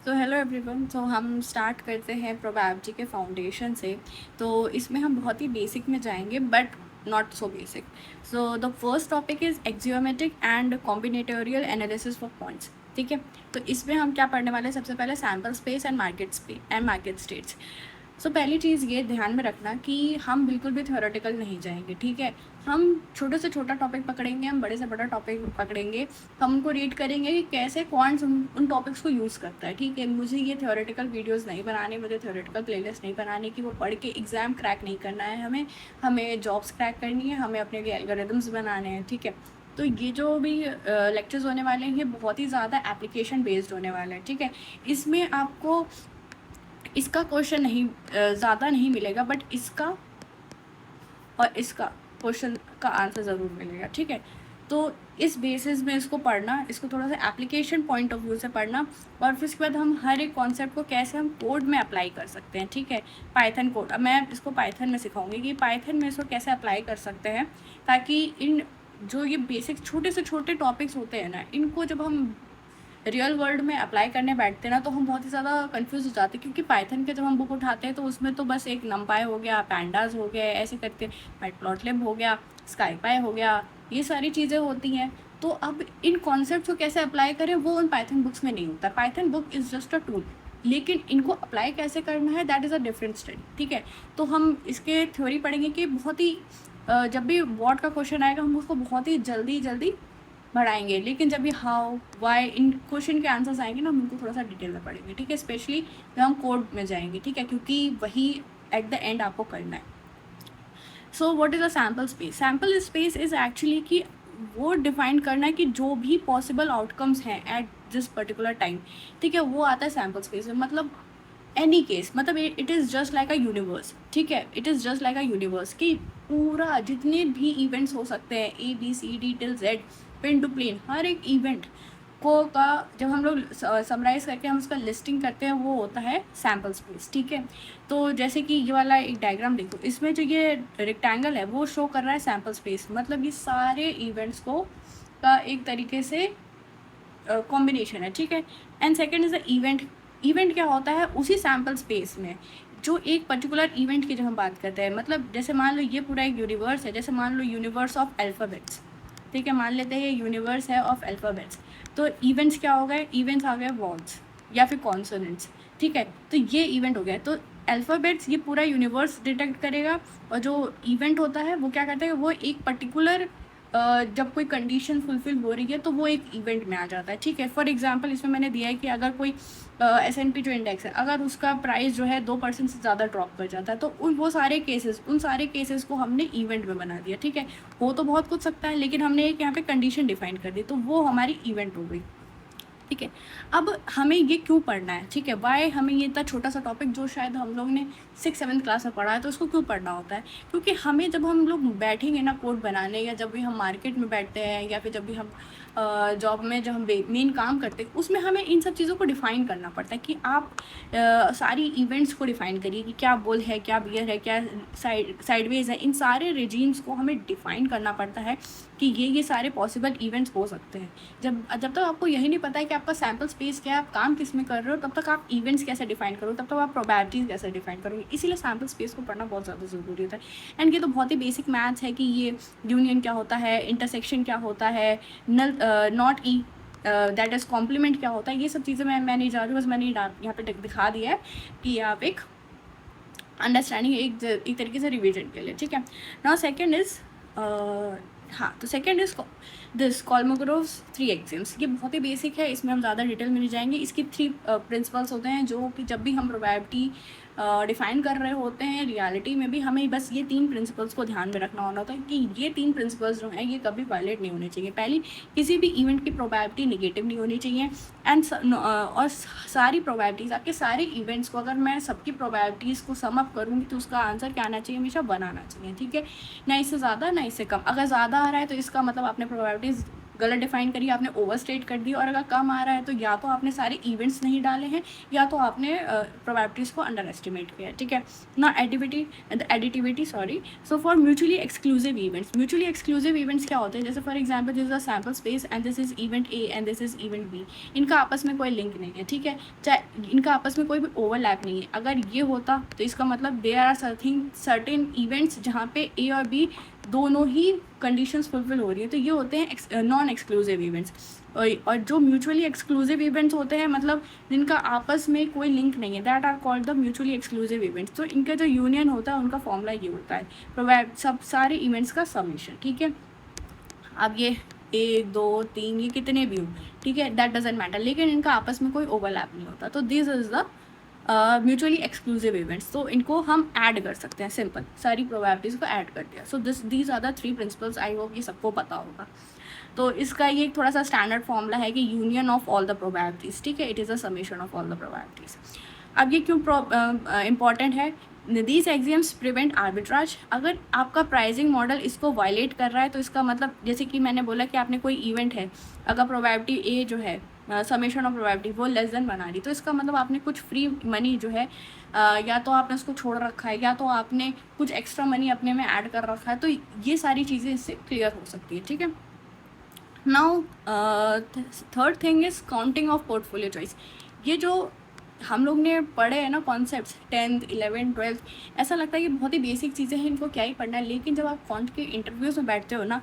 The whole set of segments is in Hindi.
तो हेलो एवरीवन। तो हम स्टार्ट करते हैं प्रोबेबिलिटी के फाउंडेशन से। तो इसमें हम बहुत ही बेसिक में जाएंगे but not so basic. So the first topic is axiomatic and combinatorial analysis for points. ठीक है, तो इसमें हम क्या पढ़ने वाले हैं? सबसे पहले sample space and market states. So पहली चीज़ ये ध्यान में रखना कि हम बिल्कुल भी थ्योरेटिकल नहीं जाएंगे। ठीक है, हम छोटे से छोटा टॉपिक पकड़ेंगे, हम बड़े से बड़ा टॉपिक पकड़ेंगे। हम उनको रीड करेंगे कि कैसे क्वांट्स उन टॉपिक्स को यूज़ करता है। ठीक है, मुझे ये थ्योरेटिकल वीडियोस नहीं बनाने, मुझे थ्योरेटिकल प्लेलिस्ट नहीं बनाने की वो पढ़ के एग्ज़ाम क्रैक नहीं करना है। हमें जॉब्स क्रैक करनी है, हमें अपने लिए एल्गोरिदम्स बनाने हैं। ठीक है, तो ये जो भी लेक्चर्स होने वाले हैं ये बहुत ही ज़्यादा एप्लीकेशन बेस्ड होने वाले हैं। ठीक है, इसमें आपको इसका क्वेश्चन नहीं ज़्यादा नहीं मिलेगा, बट इसका और इसका क्वेश्चन का आंसर ज़रूर मिलेगा। ठीक है, तो इस बेसिस में इसको पढ़ना, इसको थोड़ा सा एप्लीकेशन पॉइंट ऑफ व्यू से पढ़ना, और फिर उसके बाद हम हर एक कॉन्सेप्ट को कैसे हम कोड में अप्लाई कर सकते हैं। ठीक है, पाइथन कोड, अब मैं इसको पाइथन में सिखाऊंगी कि पाइथन में इसको कैसे अप्लाई कर सकते हैं, ताकि इन जो ये बेसिक छोटे से छोटे टॉपिक्स होते हैं ना, इनको जब हम रियल वर्ल्ड में अप्लाई करने बैठते हैं ना, तो हम बहुत ही ज़्यादा कंफ्यूज हो जाते हैं। क्योंकि पाइथन के जब हम बुक उठाते हैं तो उसमें तो बस एक नमपाई हो गया, पैंडाज हो गया, ऐसे करके मैटप्लॉटलिब हो गया, स्काईपाई हो गया, ये सारी चीज़ें होती हैं। तो अब इन कॉन्सेप्ट को कैसे अप्लाई करें वो उन पाइथन बुक्स में नहीं होता। Python book is just a tool, लेकिन इनको अप्लाई कैसे करना है that is a different study. ठीक है, तो हम इसके थ्योरी पढ़ेंगे कि बहुत ही जब भी वॉट का क्वेश्चन आएगा हम उसको बहुत ही जल्दी जल्दी बढ़ाएंगे, लेकिन जब भी हाउ वाई इन क्वेश्चन के आंसर्स आएंगे ना, हम उनको थोड़ा सा डिटेल में पढ़ेंगे। ठीक है, स्पेशली जब हम कोड में जाएंगे। ठीक है, क्योंकि वही एट द एंड आपको करना है। So what is a sample space? Sample space is actually कि वो डिफाइन करना है कि जो भी पॉसिबल आउटकम्स हैं एट दिस पर्टिकुलर टाइम, ठीक है, वो आता है सैम्पल स्पेस में। मतलब एनी केस, मतलब it is just like a universe. ठीक है, it is just like a universe कि पूरा जितने भी इवेंट्स हो सकते हैं ABCD till Z, pin to plane, हर एक इवेंट को का जब हम लोग समराइज़ करके हम उसका लिस्टिंग करते हैं वो होता है सैम्पल स्पेस। ठीक है, तो जैसे कि ये वाला एक डायग्राम देखो, इसमें जो ये रेक्टेंगल है वो शो कर रहा है सैम्पल स्पेस, मतलब ये सारे इवेंट्स को का एक तरीके से कॉम्बिनेशन है। ठीक है, and second is the event. Event क्या होता है? उसी सैम्पल स्पेस में जो एक पर्टिकुलर इवेंट की जब हम बात करते हैं, मतलब जैसे मान लो ये पूरा एक यूनिवर्स है, जैसे मान लो यूनिवर्स ऑफ अल्फ़ाबेट्स। ठीक है, मान लेते हैं ये यूनिवर्स है ऑफ अल्फ़ाबेट्स। तो इवेंट्स क्या हो गए? इवेंट्स आ गए वर्ड्स या फिर कॉन्सोनेंट्स। ठीक है, तो ये इवेंट हो गया। तो अल्फ़ाबेट्स ये पूरा यूनिवर्स डिटेक्ट करेगा, और जो इवेंट होता है वो क्या करता है? वो एक पर्टिकुलर जब कोई कंडीशन फुलफिल हो रही है तो वो एक इवेंट में आ जाता है। ठीक है, फॉर एग्जांपल इसमें मैंने दिया है कि अगर कोई S&P जो इंडेक्स है, अगर उसका प्राइस जो है 2% से ज़्यादा ड्रॉप कर जाता है, तो उन सारे केसेस को हमने इवेंट में बना दिया। ठीक है, हो तो बहुत कुछ सकता है, लेकिन हमने एक यहाँ पे कंडीशन डिफाइन कर दी, तो वो हमारी इवेंट हो गई। ठीक है, अब हमें ये क्यों पढ़ना है? ठीक है, वाई हमें ये इतना छोटा सा टॉपिक जो शायद हम लोग ने 6-7 क्लास में पढ़ा है, तो उसको क्यों पढ़ना होता है? क्योंकि हमें जब हम लोग बैठेंगे ना कोड बनाने, या जब भी हम मार्केट में बैठते हैं, या फिर जब भी हम जॉब में जब हम मेन काम करते हैं, उसमें हमें इन सब चीज़ों को डिफ़ाइन करना पड़ता है कि आप सारी इवेंट्स को डिफ़ाइन करिए कि क्या बुल है, क्या बियर है, क्या साइडवेज है। इन सारे रेजीम्स को हमें डिफ़ाइन करना पड़ता है कि ये सारे पॉसिबल इवेंट्स हो सकते हैं। जब जब तक आपको यही नहीं पता है कि आपका सैम्पल स्पेस क्या है, आप काम किस में कर रहे हो, तब तक आप इवेंट्स कैसे डिफाइन करोगे, तब तक आप प्रोबेबिलिटीज़ कैसे डिफाइन करोगे। इसीलिए सैम्पल स्पेस को पढ़ना बहुत ज़्यादा ज़रूरी होता है। एंड ये तो बहुत ही बेसिक मैथ्स है कि ये यूनियन क्या होता है, इंटरसेक्शन क्या होता है, null not E that is complement क्या होता है। ये सब चीज़ें मैं नहीं जा रही हूँ, बस मैंने यहाँ पे दिखा दिया है कि आप एक अंडरस्टैंडिंग एक तरीके से रिवीजन के लिए। ठीक है, नाउ सेकेंड इज़ हाँ, तो सेकेंड इज दिस कॉल्मोग्रोव्स 3 एक्सिम्स। ये बहुत ही बेसिक है, इसमें हम ज़्यादा डिटेल में नहीं जाएंगे। इसकी 3 प्रिंसिपल्स होते हैं, जो कि जब भी हम प्रोबेबिलिटी डिफाइन कर रहे होते हैं रियलिटी में भी, हमें बस ये 3 प्रिंसिपल्स को ध्यान में रखना होता है कि ये 3 प्रिंसिपल्स जो हैं ये कभी वायलेट नहीं होने चाहिए। पहली, किसी भी इवेंट की प्रोबेबिलिटी निगेटिव नहीं होनी चाहिए। एंड और सारी प्रोबेबिलिटीज़, आपके सारे इवेंट्स को अगर मैं सबकी प्रोबेबिलिटीज़ को सम अप करूँगी तो उसका आंसर क्या आना चाहिए? हमेशा 1 आना चाहिए। ठीक है, ना इससे ज़्यादा ना इससे कम। अगर ज़्यादा आ रहा है तो इसका मतलब आपने प्रोबेबिलिटीज़ गलत डिफाइन करी, आपने ओवरस्टेट कर दी, और अगर कम आ रहा है तो या तो आपने सारे इवेंट्स नहीं डाले हैं या तो आपने प्रोबेबिलिटीज़ को अंडर एस्टिमेट किया है, ठीक है ना। Additivity sorry. So for mutually exclusive events क्या होते हैं, जैसे for example this is a sample space and this is event A and this is event B, इनका आपस में कोई लिंक नहीं है, ठीक है, चाहे इनका आपस में कोई भी ओवरलैप नहीं है। अगर ये होता तो इसका मतलब देयर आर सर्टेन इवेंट्स जहाँ पे ए और बी दोनों ही कंडीशंस फुलफिल हो रही है, तो ये होते हैं नॉन एक्सक्लूसिव इवेंट्स। और जो म्यूचुअली एक्सक्लूसिव इवेंट्स होते हैं, मतलब जिनका आपस में कोई लिंक नहीं है, that are called the mutually exclusive events. तो इनका जो यूनियन होता है उनका फॉर्मूला ये होता है, प्रोवाइड सब सारे इवेंट्स का समीशन, ठीक है। अब ये 1 2 3 ये कितने भी हो, ठीक है, दैट डजेंट मैटर, लेकिन इनका आपस में कोई ओवरलैप नहीं होता, तो this is the mutually exclusive events. तो इनको हम ऐड कर सकते हैं, सिंपल सारी प्रोबेबिलिटीज़ को ऐड कर दिया। So these are the 3 principles, I hope ये सबको पता होगा। तो इसका ये थोड़ा सा स्टैंडर्ड फॉर्मूला है कि union of all the probabilities, ठीक है, it is a summation of all the probabilities. अब ये क्यों इम्पॉर्टेंट है, दीज एक्सियम्स प्रिवेंट आर्बिट्राज। अगर आपका प्राइसिंग मॉडल इसको वायलेट कर रहा है तो इसका मतलब, जैसे कि मैंने बोला कि आपने कोई इवेंट है, अगर प्रोबेबिलिटी ए जो है समेशन ऑफ प्रोबेबिलिटी वो लेस देन बना रही, तो इसका मतलब आपने कुछ फ्री मनी जो है या तो आपने उसको छोड़ रखा है या तो आपने कुछ एक्स्ट्रा मनी अपने में ऐड कर रखा है, तो ये सारी चीज़ें इससे क्लियर हो सकती है, ठीक है। Now third thing is counting of portfolio choice. ये जो हम लोग ने पढ़े हैं ना कॉन्सेप्ट्स 10th 11th 12th, ऐसा लगता है कि बहुत ही बेसिक चीज़ें हैं, इनको क्या ही पढ़ना है, लेकिन जब आप कॉन्ट के इंटरव्यूज़ में बैठते हो ना,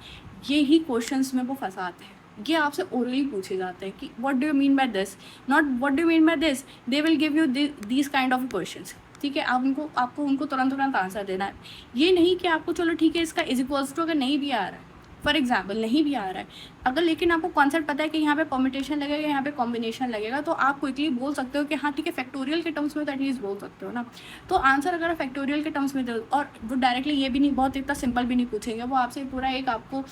ये ही क्वेश्चंस में वो फंसाते हैं। ये आपसे ओरली पूछे जाते हैं कि what do you mean by this, not what do you mean by this, they will give you these kind of questions, ठीक है। आपको उनको तुरंत आंसर देना है, ये नहीं कि आपको चलो ठीक है इसका इज इक्वल्स टू अगर नहीं भी आ रहा है, फॉर एग्जाम्पल नहीं भी आ रहा है, अगर लेकिन आपको कॉन्सेप्ट पता है कि यहाँ पे परमिटेशन लगेगा, यहाँ पे कॉम्बिनेशन लगेगा, तो आप क्विकली बोल सकते हो कि हाँ ठीक है, फैक्टोरियल के टर्म्स में तो एटलीस्ट बोल सकते हो ना। तो आंसर अगर आप फैक्टोरियल के टर्म्स में दो, और वो डायरेक्टली ये भी नहीं, बहुत इतना सिंपल भी नहीं पूछेंगे, वो आपसे पूरा एक आपको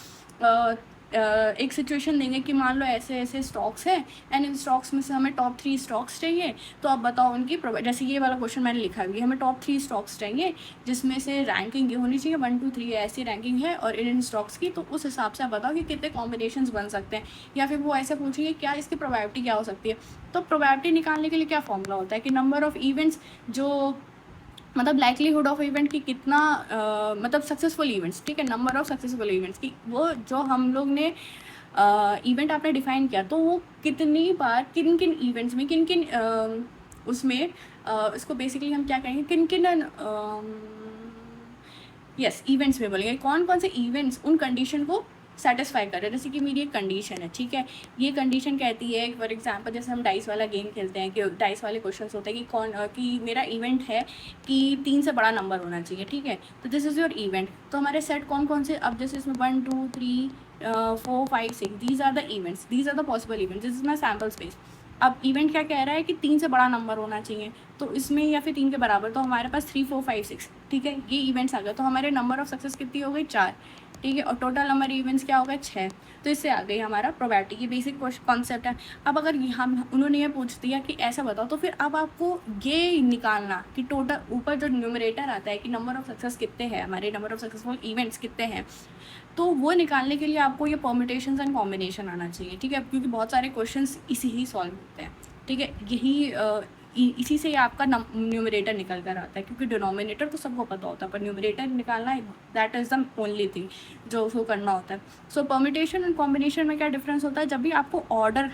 एक सिचुएशन देंगे कि मान लो ऐसे ऐसे स्टॉक्स हैं एंड इन स्टॉक्स में से हमें टॉप 3 स्टॉक्स चाहिए, तो आप बताओ उनकी जैसे ये वाला क्वेश्चन मैंने लिखा हुआ है, हमें टॉप 3 स्टॉक्स चाहिए जिसमें से रैंकिंग ये होनी चाहिए 1 2 3 ऐसी रैंकिंग है और इन स्टॉक्स की, तो उस हिसाब से आप बताओ कि कितने कॉम्बिनेशंस बन सकते हैं। या फिर वो ऐसे पूछेंगे क्या इसकी प्रोबेबिलिटी क्या हो सकती है, तो प्रोबेबिलिटी निकालने के लिए क्या फॉर्मूला होता है कि नंबर ऑफ इवेंट्स, जो मतलब लाइकलीहुड ऑफ इवेंट की कितना मतलब सक्सेसफुल इवेंट्स, ठीक है, नंबर ऑफ सक्सेसफुल इवेंट्स की, वो जो हम लोग ने इवेंट आपने डिफाइन किया, तो वो कितनी बार किन किन इवेंट्स में किन किन उसमें इसको बेसिकली हम क्या कहेंगे, किन किन यस इवेंट्स में बोलेंगे, कौन कौन से इवेंट्स उन कंडीशन को सेटिस्फाई कर रहे हैं। जैसे कि मेरी एक कंडीशन है, ठीक है, ये कंडीशन कहती है फॉर एग्जांपल जैसे हम डाइस वाला गेम खेलते हैं कि डाइस वाले क्वेश्चंस होते हैं कि कि मेरा इवेंट है कि 3 से बड़ा नंबर होना चाहिए, ठीक है, तो दिस इज़ योर इवेंट। तो हमारे सेट कौन कौन से, अब जैसे इसमें 1 2 3 4 5 6 these are the events, these are the possible events, this is my sample space. अब इवेंट क्या कह रहा है कि 3 से बड़ा नंबर होना चाहिए, तो इसमें या फिर 3 के बराबर, तो हमारे पास 3 4 5 6, ठीक है, ये इवेंट्स आ गए, तो हमारे नंबर ऑफ सक्सेस कितनी हो गई 4, ठीक है, और टोटल नंबर इवेंट्स क्या हो गए 6, तो इससे आ गई हमारा प्रोबेबिलिटी। ये बेसिक कॉन्सेप्ट है। अब अगर हम उन्होंने ये पूछ दिया कि ऐसा बताओ, तो फिर अब आपको ये निकालना कि टोटल ऊपर जो न्यूमरेटर आता है कि नंबर ऑफ सक्सेस कितने हैं, हमारे नंबर ऑफ सक्सेसफुल इवेंट्स कितने हैं, तो वो निकालने के लिए आपको ये परम्यूटेशंस एंड कॉम्बिनेशन आना चाहिए, ठीक है, क्योंकि बहुत सारे क्वेश्चंस इसी ही सॉल्व होते हैं, ठीक है, यही इसी से आपका न्यूमरेटर निकल कर आता है, क्योंकि डिनोमिनेटर तो सबको पता होता है, पर न्यूमरेटर निकालना that is the only thing जो उसको करना होता है। सो परम्यूटेशन एंड कॉम्बिनेशन में क्या डिफरेंस होता है, जब भी आपको ऑर्डर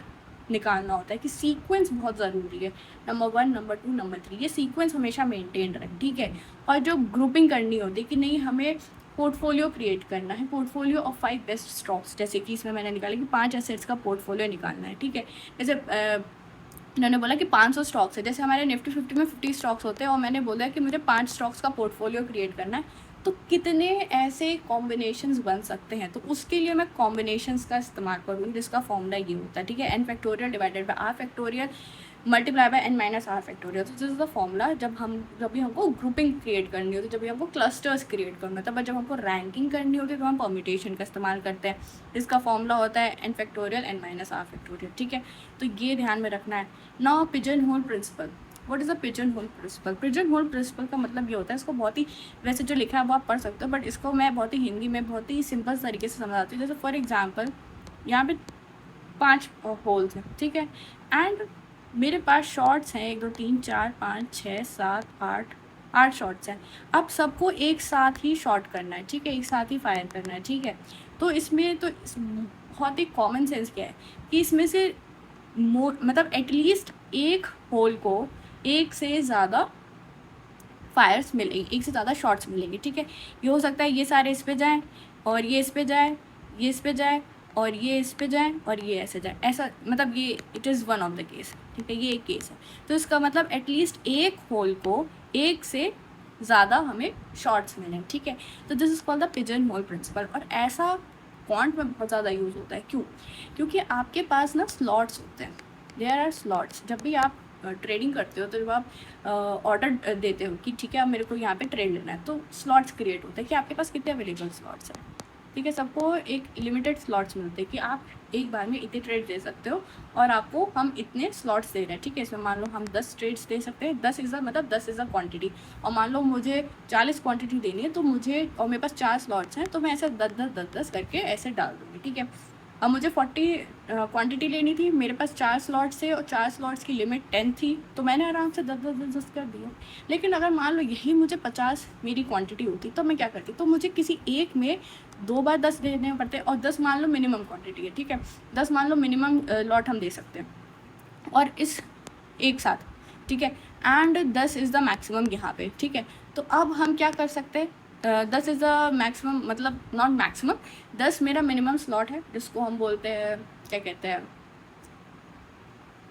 निकालना होता है कि सीक्वेंस बहुत ज़रूरी है, नंबर 1 नंबर 2 नंबर 3, ये सीक्वेंस हमेशा मेंटेन रहे, ठीक है, और जो ग्रुपिंग करनी होती है कि नहीं हमें पोर्टफोलियो क्रिएट करना है, पोर्टफोलियो ऑफ 5 बेस्ट स्टॉक्स, जैसे कि इसमें मैंने निकाला कि 5 एसेट्स का पोर्टफोलियो निकालना है, ठीक है, जैसे इन्होंने बोला कि 500 स्टॉक्स है, जैसे हमारे निफ्टी 50 में 50 स्टॉक्स होते हैं और मैंने बोला कि मुझे 5 स्टॉक्स का पोर्टफोलियो क्रिएट करना है, तो कितने ऐसे कॉम्बिनेशंस बन सकते हैं, तो उसके लिए मैं कॉम्बिनेशंस का इस्तेमाल करूँगी, जिसका फॉर्मूला ये होता है, ठीक है, n factorial divided by r factorial multiply by n minus r factorial. तो दिस इज द फॉर्मूला जब भी हमको ग्रुपिंग क्रिएट करनी होती है, जब भी हमको क्लस्टर्स क्रिएट करना होता है, बट जब हमको रैंकिंग करनी होती है तो हम परम्यूटेशन का इस्तेमाल करते हैं, इसका फॉर्मूला होता है n factorial n minus r factorial, ठीक है, तो ये ध्यान में रखना है। Now pigeon hole principle, what is a pigeon hole principle? Pigeon hole principle का मतलब ये होता है, इसको बहुत ही वैसे जो लिखा है वो आप पढ़ सकते हो, बट इसको मैं बहुत ही हिंदी में बहुत ही सिंपल तरीके से समझाती हूँ। जैसे फॉर एग्जांपल यहाँ पे 5 होल्स हैं, ठीक है। एंड मेरे पास शॉट्स हैं 1 2 3 4 5 6 7 8 शॉट्स हैं। अब सबको एक साथ ही शॉट करना है, ठीक है, एक साथ ही फायर करना है, ठीक है। तो इसमें तो बहुत ही कॉमन सेंस क्या है कि इसमें से मतलब एटलीस्ट एक होल को एक से ज़्यादा फायर्स मिलेंगे, एक से ज़्यादा शॉट्स मिलेंगे, ठीक है। ये हो सकता है ये सारे इस पे जाएं और ये इस पे जाए, ये इस पे जाए और ये इस पे जाए और ये ऐसे जाए, ऐसा मतलब ये it is one of the case, ठीक है, ये एक केस है। तो इसका मतलब एटलीस्ट एक होल को एक से ज़्यादा हमें शॉट्स मिलें, ठीक है। तो this is called the pigeon hole principle. और ऐसा क्वांट में बहुत ज़्यादा यूज़ होता है, क्यों? क्योंकि आपके पास ना स्लॉट्स होते हैं, देयर आर स्लॉट्स। जब भी आप ट्रेडिंग करते हो तो जब आप ऑर्डर देते हो कि ठीक है अब मेरे को यहाँ पे ट्रेड लेना है, तो स्लॉट्स क्रिएट होते हैं कि आपके पास कितने अवेलेबल स्लॉट्स हैं, ठीक है। सबको एक लिमिटेड स्लॉट्स मिलते हैं कि आप एक बार में इतने ट्रेड दे सकते हो और आपको हम इतने स्लॉट्स दे रहे हैं, ठीक है। इसमें मान लो हम 10 ट्रेड्स दे सकते हैं, 10 इज़ मतलब 10 इज़ अ क्वांटिटी। और मान लो मुझे 40 क्वांटिटी देनी है तो मुझे, और मेरे पास 4 स्लॉट्स हैं, तो मैं ऐसे 10 करके ऐसे डाल दूँगी, ठीक है। अब मुझे 40 क्वांटिटी लेनी थी, मेरे पास 4 स्लॉट्स थे और 4 स्लॉट्स की लिमिट 10 थी, तो मैंने आराम से 10 कर दिया। लेकिन अगर मान लो यही मुझे 50 मेरी क्वांटिटी होती तो मैं क्या करती, तो मुझे किसी एक में 2 बार 10 देने पड़ते, और 10 मान लो मिनिमम क्वांटिटी है, ठीक है, 10 मान लो मिनिमम लॉट हम दे सकते हैं और इस एक साथ, ठीक है। एंड 10 इज़ द मैक्सिमम यहाँ पे, ठीक है। तो अब हम क्या कर सकते हैं, 10 इज़ द मैक्सिमम, मतलब नॉट मैक्सिमम, 10 मेरा मिनिमम स्लॉट है जिसको हम बोलते हैं, क्या कहते हैं,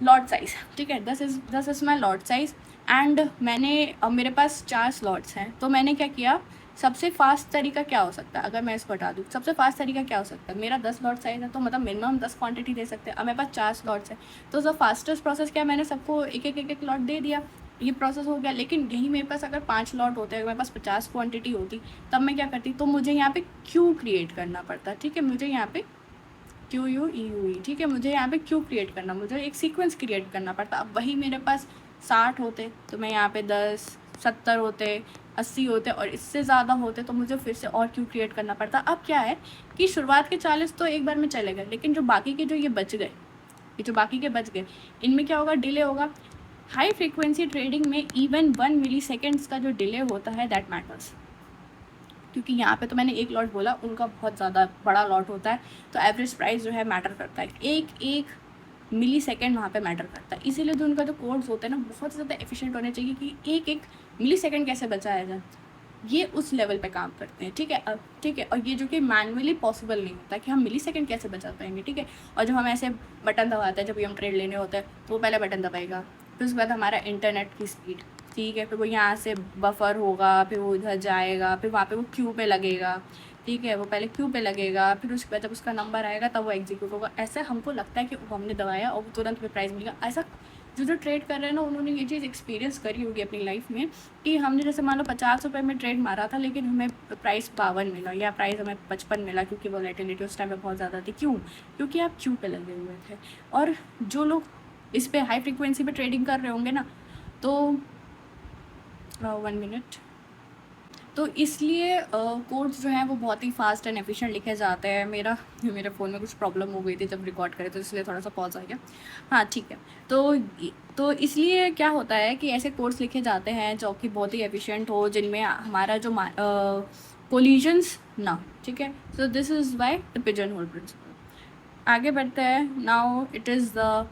लॉट साइज़, ठीक है। 10 is my lot size. And मैंने, अब मेरे पास 4 स्लॉट्स हैं, तो मैंने क्या किया, सबसे फास्ट तरीका क्या हो सकता है, अगर मैं इसको हटा दूँ, सबसे फास्ट तरीका क्या हो सकता है, मेरा 10 लॉट साइज़ है तो मतलब मिनिमम 10 क्वांटिटी दे सकते हैं। अब मेरे पास 4 स्लॉट्स हैं, तो द फास्टेस्ट प्रोसेस क्या है, मैंने सबको एक लॉट दे दिया, ये प्रोसेस हो गया। लेकिन यही मेरे पास अगर 5 लॉट होते, अगर मेरे पास 50 क्वांटिटी होती, तब मैं क्या करती, तो मुझे यहाँ पे क्यू क्रिएट करना पड़ता, ठीक है। मुझे यहाँ पे QUEUE, ठीक है, मुझे यहाँ पे क्यू क्रिएट करना, मुझे एक सीक्वेंस क्रिएट करना पड़ता। अब वही मेरे पास 60 होते तो मैं यहाँ पे 10, 70 होते, 80 होते और इससे ज़्यादा होते तो मुझे फिर से और क्यू क्रिएट करना पड़ता। अब क्या है कि शुरुआत के 40 तो एक बार में चले गए, लेकिन जो बाकी के, जो ये बच गए, ये जो बाकी के बच गए, इनमें क्या होगा, डिले होगा। हाई फ्रीक्वेंसी ट्रेडिंग में इवन 1 मिली सेकेंड्स का जो डिले होता है दैट मैटर्स, क्योंकि यहाँ पे तो मैंने एक लॉट बोला, उनका बहुत ज़्यादा बड़ा लॉट होता है, तो एवरेज प्राइस जो है मैटर करता है, एक मिली सेकेंड वहाँ पे मैटर करता है। इसीलिए जो उनका जो कोड्स होते हैं ना, बहुत ज़्यादा एफिशिएंट होने चाहिए कि एक मिली सेकेंड कैसे बचाया जाए, ये उस लेवल पे काम करते हैं, ठीक है। अब ठीक है, और ये जो कि मैनुअली पॉसिबल नहीं होता कि हम मिली सेकेंड कैसे बचा पाएंगे, ठीक है। और जब हम ऐसे बटन दबाते हैं, जब भी हम ट्रेड लेने होते हैं, तो वो पहले बटन दबाएगा, फिर उसके बाद हमारा इंटरनेट की स्पीड, ठीक है, फिर वो यहाँ से बफर होगा, फिर वो उधर जाएगा, फिर वहाँ पे वो क्यू पे लगेगा, ठीक है, वो पहले क्यू पे लगेगा, फिर उसके बाद जब उसका नंबर आएगा तब वो एग्जीक्यूट होगा। ऐसा हमको लगता है कि वो हमने दबाया और तुरंत हमें प्राइस मिलेगा, ऐसा जो ट्रेड कर रहे हैं ना, उन्होंने ये चीज़ एक्सपीरियंस करी होगी अपनी लाइफ में कि हमने जैसे मान लो 50 रुपये में ट्रेड मारा था, लेकिन हमें प्राइस 52 मिला या प्राइस हमें 55 मिला, क्योंकि वोलेटिलिटी उस टाइम पे बहुत ज़्यादा थी। क्यों? क्योंकि आप क्यू पे लगे हुए थे। और जो लोग इस पर हाई फ्रिक्वेंसी पे ट्रेडिंग कर रहे होंगे ना, तो 1 मिनट, तो इसलिए कोड्स जो हैं वो बहुत ही फास्ट एंड एफिशिएंट लिखे जाते हैं। मेरे फ़ोन में कुछ प्रॉब्लम हो गई थी जब रिकॉर्ड करे, तो इसलिए थोड़ा सा पॉज आ गया। हाँ ठीक है, तो इसलिए क्या होता है कि ऐसे कोड्स लिखे जाते हैं जो कि बहुत ही एफिशिएंट हो, जिनमें हमारा जो कोलिजन्स ना, ठीक है। So this is by the pigeon hole principle. आगे बढ़ते हैं। Now it is the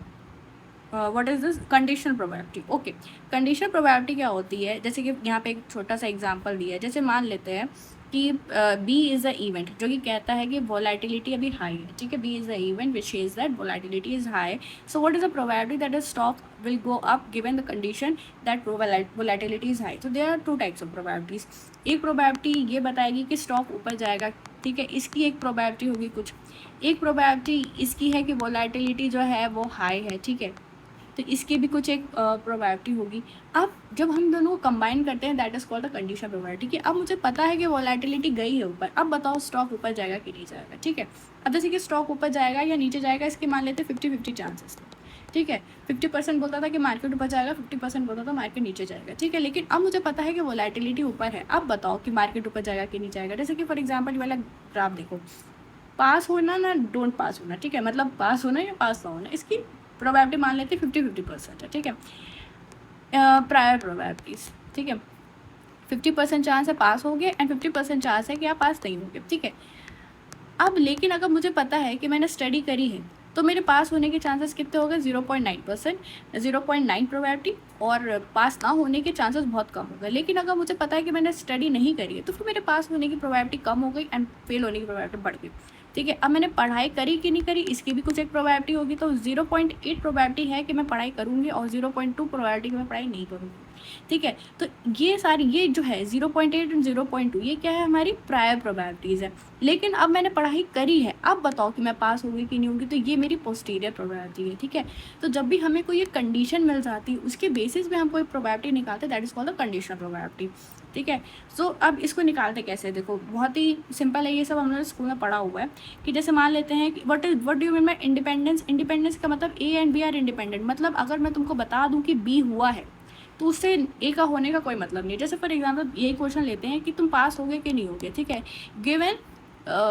what is this, conditional probability. Okay, conditional probability क्या होती है, जैसे कि यहाँ पे एक छोटा सा एग्जांपल दिया है। जैसे मान लेते हैं कि बी इज़ अ इवेंट जो कि कहता है कि वोलेटिलिटी अभी हाई है, ठीक है। B is a event which is that volatility is high. So what is the probability that the stock will go up given the condition that volatility is high. तो there are 2 types of probabilities. एक प्रोबेबिलिटी ये बताएगी कि स्टॉक ऊपर जाएगा, ठीक है, इसकी एक प्रोबेबिलिटी होगी कुछ। एक प्रोबेबिलिटी इसकी है कि वोलेटिलिटी जो है वो हाई है, ठीक है, तो इसकी भी कुछ एक प्रोबेबिलिटी होगी। अब जब हम दोनों को कंबाइन करते हैं that is called the conditional probability, कि अब मुझे पता है कि वोलेटिलिटी गई है ऊपर, अब बताओ स्टॉक ऊपर जाएगा कि नहीं जाएगा, ठीक है। अब जैसे कि स्टॉक ऊपर जाएगा या नीचे जाएगा, इसके मान लेते 50-50 चांसेस थे, ठीक है। 50% बोलता था कि मार्केट ऊपर जाएगा, 50% बोलता था मार्केट नीचे जाएगा, ठीक है। लेकिन अब मुझे पता है कि वोलेटिलिटी ऊपर है, अब बताओ कि मार्केट ऊपर जाएगा कि नहीं जाएगा। जैसे कि फॉर एग्जाम्पल ये वाला ग्राफ देखो, पास होना ना डोंट पास होना, ठीक है, मतलब पास होना या पास ना होना, इसकी प्रोबेबिलिटी मान लेते हैं 50-50% है, ठीक है, प्रायर प्रोबेबिलिटीज, ठीक है, 50% चांस है पास हो गए एंड 50% चांस है कि आप पास नहीं होंगे, ठीक है। अब लेकिन अगर मुझे पता है कि मैंने स्टडी करी है तो मेरे पास होने के चांसेस कितने हो गए, 0.9%, 0.9 प्रोबेबिलिटी, और पास ना होने के चांसेस बहुत कम हो गए। लेकिन अगर मुझे पता है कि मैंने स्टडी नहीं करी है तो फिर मेरे पास होने की प्रोबेबिलिटी कम हो गई एंड फेल होने की प्रोबेबिलिटी बढ़ गई, ठीक है। अब मैंने पढ़ाई करी कि नहीं करी इसकी भी कुछ एक प्रोबेबिलिटी होगी, तो 0.8 प्रोबेबिलिटी है कि मैं पढ़ाई करूँगी और 0.2 प्रोबेबिलिटी कि मैं पढ़ाई नहीं करूँगी, ठीक है। तो ये सारी ये जो है 0.8 एंड 0.2 ये क्या है, हमारी प्रायर प्रोबेबिलिटीज़ है। लेकिन अब मैंने पढ़ाई करी है, अब बताओ कि मैं पास होगी कि नहीं होगी, तो ये मेरी पोस्टीरियर प्रोबेबिलिटी है, ठीक है। तो जब भी हमें कोई एक कंडीशन मिल जाती है उसके बेसिस पे हम कोई प्रोबेबिलिटी निकालते हैं, that is called the conditional probability, ठीक है। सो अब इसको निकालते कैसे, देखो बहुत ही सिंपल है, ये सब हमने स्कूल में पढ़ा हुआ है कि जैसे मान लेते हैं कि what do you mean by independence. Independence का मतलब A and B are independent, मतलब अगर मैं तुमको बता दूँ कि बी हुआ है तो उससे ए का होने का कोई मतलब नहीं है। जैसे फॉर एग्जांपल यही क्वेश्चन लेते हैं कि तुम पास होगे कि नहीं होगे, ठीक है।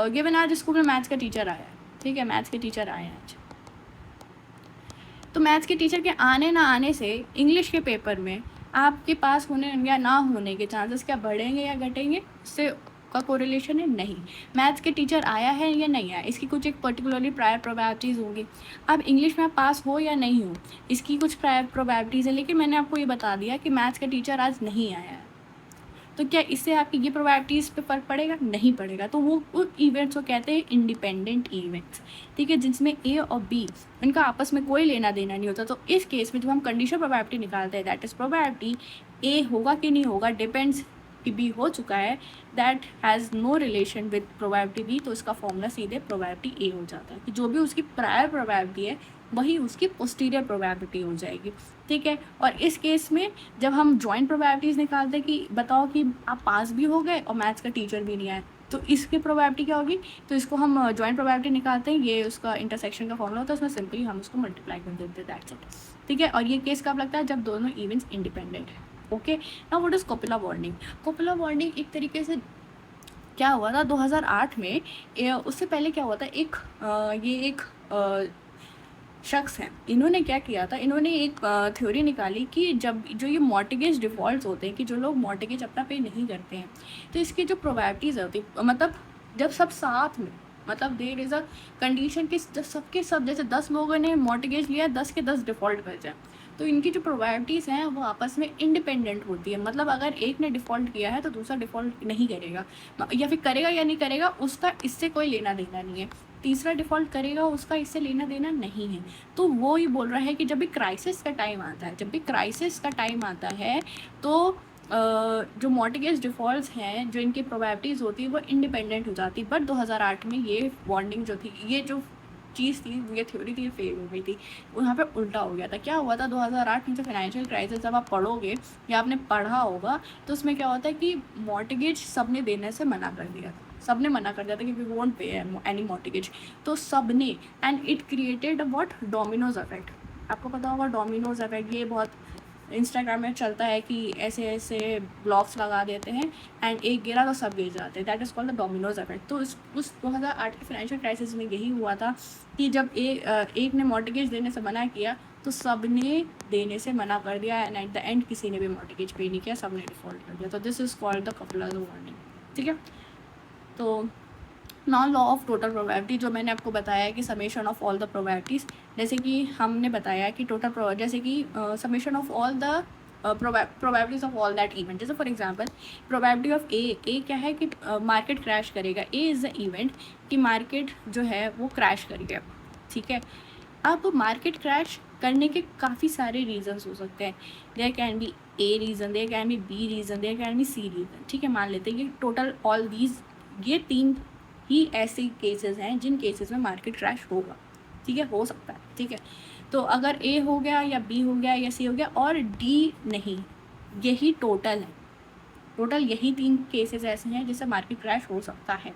गिवन आज स्कूल में मैथ्स का टीचर आया है, ठीक है, मैथ्स के टीचर आए हैं आज, तो मैथ्स के टीचर के आने ना आने से इंग्लिश के पेपर में आपके पास होने या ना होने के चांसेस क्या बढ़ेंगे या घटेंगे, उससे का कोरिलेशन है नहीं। मैथ्स के टीचर आया है या नहीं आया इसकी कुछ एक पर्टिकुलरली प्रायर प्रोबेबिलिटीज़ होंगी। अब इंग्लिश में आप पास हो या नहीं हो इसकी कुछ प्रायर प्रोबेबिलिटीज़ है, लेकिन मैंने आपको ये बता दिया कि मैथ्स का टीचर आज नहीं आया है, तो क्या इससे आपकी ये प्रोबेबिलिटीज़ पे फ़र्क पड़ेगा, नहीं पड़ेगा। तो वो इवेंट्स को कहते हैं इंडिपेंडेंट इवेंट्स, ठीक है, जिसमें ए और बी इनका आपस में कोई लेना देना नहीं होता। तो इस केस में जब हम कंडीशनल प्रोबेबिलिटी निकालते हैं, दैट इज़ प्रोबेबिलिटी ए होगा कि नहीं होगा डिपेंड्स कि बी हो चुका है, that has no relation with probability B, तो इसका फॉर्मूला सीधे प्रोबेबिलिटी ए हो जाता है कि जो भी उसकी प्रायर प्रोबेबिलिटी है वही उसकी पोस्टीरियर प्रोबेबिलिटी हो जाएगी, ठीक है। और इस केस में जब हम जॉइंट प्रोबेबिलिटीज़ निकालते हैं कि बताओ कि आप पास भी हो गए और मैथ्स का टीचर भी नहीं आया, तो इसकी प्रोबेबिलिटी क्या होगी, तो इसको हम जॉइंट प्रोबेबिलिटी निकालते हैं, ये उसका इंटरसेक्शन का फॉर्मूला होता है, उसमें सिंपली हम उसको मल्टीप्लाई कर देते हैं, दैट्स इट, ठीक है। और ये केस कब लगता है, जब दोनों इवेंट्स इंडिपेंडेंट है, okay. Now what is Kapila bonding. Kapila bonding एक तरीके से क्या हुआ था 2008 में, उससे पहले क्या हुआ था, ये एक शख्स हैं, इन्होंने क्या किया था, इन्होंने एक थ्योरी निकाली कि जब जो ये मॉर्टगेज डिफ़ॉल्ट्स होते हैं कि जो लोग मॉर्टगेज अपना पे नहीं करते हैं, तो इसकी जो प्रोबेबिलिटीज़ होती है, मतलब जब सब साथ में, मतलब देयर इज़ अ कंडीशन कि सबके सब जैसे 10 लोगों ने मॉर्टगेज लिया, 10 के 10 डिफ़ॉल्ट कर जाए, तो इनकी जो प्रोबेबिलिटीज़ हैं वो आपस में इंडिपेंडेंट होती है। मतलब अगर एक ने डिफ़ॉल्ट किया है तो दूसरा डिफ़ॉल्ट नहीं करेगा, या फिर करेगा या नहीं करेगा उसका इससे कोई लेना देना नहीं है, तीसरा डिफ़ॉल्ट करेगा उसका इससे लेना देना नहीं है। तो वो ही बोल रहा है कि जब भी क्राइसिस का टाइम आता है, जब भी क्राइसिस का टाइम आता है तो जो मॉर्टगेज डिफ़ॉल्ट्स हैं, जो इनकी प्रोबेबिलिटीज़ होती है वो इंडिपेंडेंट हो जाती है। बट 2008 में ये बॉन्डिंग जो थी, ये जो चीज़ थी, ये थ्योरी थी, फेल हो गई थी, वहाँ पे उल्टा हो गया था। क्या हुआ था 2008 में, जो फाइनेंशियल क्राइसिस जब आप पढ़ोगे या आपने पढ़ा होगा तो उसमें क्या होता है कि मॉर्टगेज सब ने देने से मना कर दिया था, सब ने मना कर दिया था कि we won't pay any mortgage, तो सब ने, and it created what, dominoes effect. आपको पता होगा डोमिनोज इफेक्ट, ये बहुत इंस्टाग्राम में चलता है कि ऐसे ऐसे ब्लॉग्स लगा देते हैं एंड एक गिरा तो सब गिर जाते हैं, that is called the Domino's effect. तो उस 2008 के फाइनेंशियल क्राइसिस में यही हुआ था कि जब एक ने मॉर्टगेज देने से मना किया तो सब ने देने से मना कर दिया एंड एट द एंड किसी ने भी मॉर्टगेज पे नहीं किया, सब ने डिफ़ॉल्ट कर दिया। तो this is called the Kapila bonding, ठीक है। तो non law of total probability, जो मैंने आपको बताया कि summation of all the probabilities, जैसे कि हमने बताया कि टोटल जैसे कि summation of all the probabilities of all that event. जैसे फॉर एग्जांपल प्रोबेबिलिटी ऑफ ए क्या है कि मार्केट क्रैश करेगा, ए इज़ द इवेंट कि मार्केट जो है वो क्रैश करेगा, ठीक है। अब मार्केट क्रैश करने के काफ़ी सारे रीजंस हो सकते हैं, there can be A reason, there can be B reason, there can be C reason, ठीक है। मान लेते हैं कि टोटल ऑल दीज, ये 3 ही ऐसे केसेस हैं जिन केसेस में मार्केट क्रैश होगा, ठीक है, हो सकता है, ठीक है। तो अगर ए हो गया या बी हो गया या सी हो गया और डी नहीं, यही टोटल है, टोटल यही 3 केसेस ऐसे हैं जिससे मार्केट क्रैश हो सकता है।